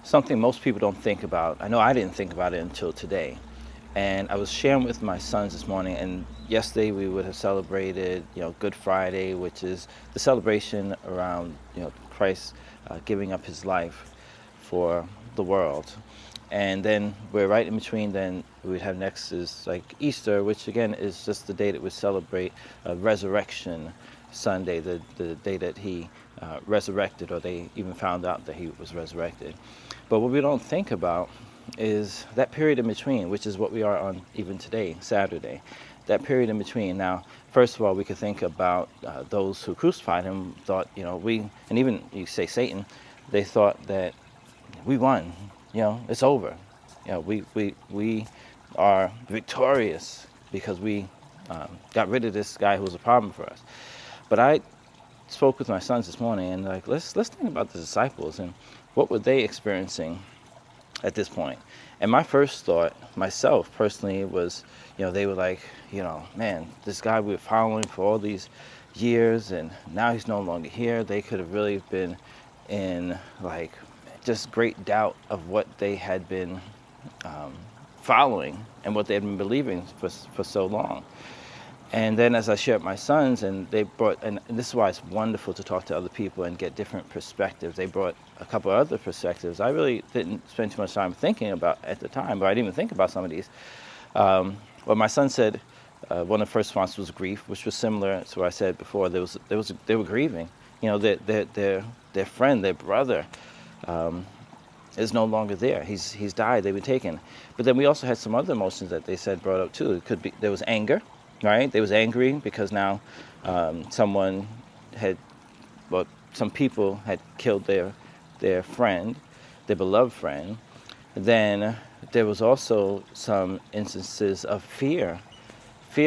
something most people don't think about. I know I didn't think about it until today. And I was sharing with my sons this morning, and yesterday we would have celebrated, Good Friday, which is the celebration around, Christ giving up his life for the world. And then we're right in between, then we'd have next is like Easter, which again is just the day that we celebrate Resurrection Sunday, the day that he resurrected, or they even found out that he was resurrected. But what we don't think about is that period in between, which is what we are on even today, Saturday. That period in between. Now, first of all, we could think about those who crucified him, thought, and even you say Satan, they thought that we won, it's over. We are victorious because we got rid of this guy who was a problem for us. But I spoke with my sons this morning, and let's think about the disciples and what were they experiencing at this point. And my first thought, myself personally, was, they were like, man, this guy we were following for all these years, and now he's no longer here. They could have really been in just great doubt of what they had been following and what they had been believing for so long. And then as I shared with my sons, and they brought, and this is why it's wonderful to talk to other people and get different perspectives. They brought a couple of other perspectives I really didn't spend too much time thinking about at the time, but I didn't even think about some of these. Well, my son said one of the first responses was grief, which was similar to what I said before. They were grieving. Their friend, their brother, is no longer there. He's died. They've been taken. But then we also had some other emotions that they said brought up too. It could be there was anger. Right? They was angry because now some people had killed their friend, their beloved friend. Then there was also some instances of fear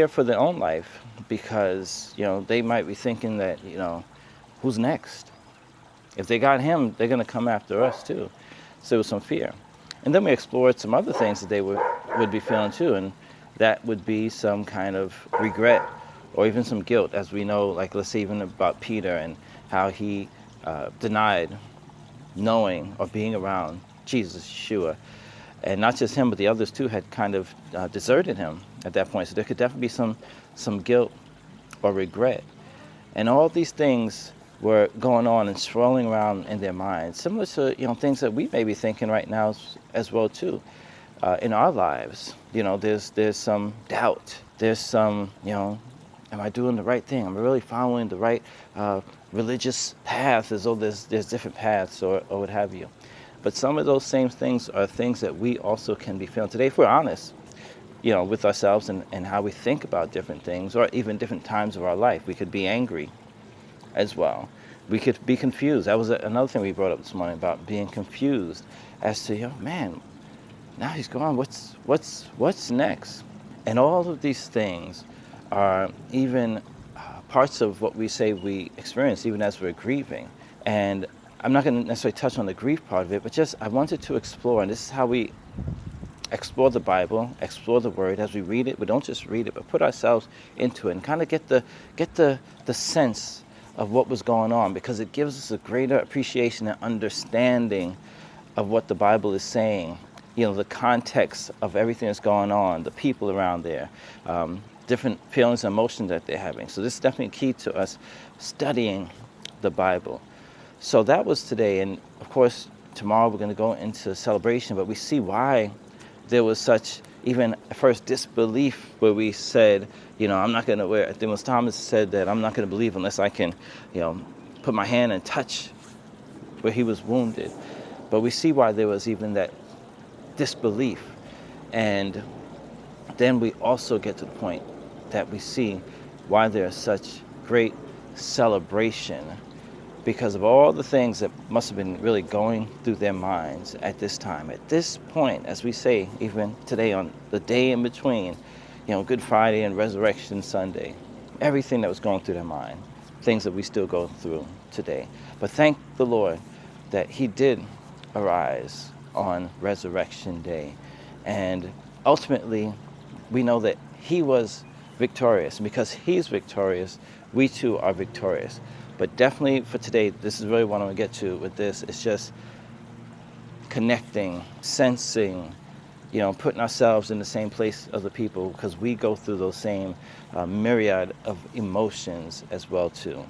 for their own life, because they might be thinking that who's next? If they got him, they're going to come after us too. So there was some fear. And then we explored some other things that they would be feeling too, and that would be some kind of regret or even some guilt, as we know, let's say even about Peter and how he denied knowing or being around Jesus, Yeshua. And not just him, but the others too had kind of deserted him at that point. So there could definitely be some guilt or regret. And all these things were going on and swirling around in their minds, similar to things that we may be thinking right now as well too. In our lives, there's some doubt. There's some, am I doing the right thing? Am I really following the right religious path? As though there's different paths or what have you. But some of those same things are things that we also can be feeling today, if we're honest, with ourselves and how we think about different things, or even different times of our life. We could be angry as well. We could be confused. That was another thing we brought up this morning, about being confused as to, man, now he's gone. What's next? And all of these things are even parts of what we say we experience, even as we're grieving. And I'm not going to necessarily touch on the grief part of it, but just I wanted to explore, and this is how we explore the Bible, explore the Word as we read it. We don't just read it, but put ourselves into it and kind of get the sense of what was going on, because it gives us a greater appreciation and understanding of what the Bible is saying. The context of everything that's going on, the people around there, different feelings and emotions that they're having. So this is definitely key to us studying the Bible. So that was today, and of course tomorrow we're going to go into celebration, but we see why there was such, even at first, disbelief, where we said, I'm not going to wear, I think it was Thomas said that I'm not going to believe unless I can, put my hand and touch where he was wounded. But we see why there was even that disbelief. And then we also get to the point that we see why there's such great celebration, because of all the things that must have been really going through their minds at this time. At this point, as we say, even today on the day in between, Good Friday and Resurrection Sunday, everything that was going through their mind, things that we still go through today. But thank the Lord that he did arise on Resurrection Day. And ultimately, we know that he was victorious. And because he's victorious, we too are victorious. But definitely for today, this is really what I want to get to with this. It's just connecting, sensing, putting ourselves in the same place as the people because we go through those same myriad of emotions as well too.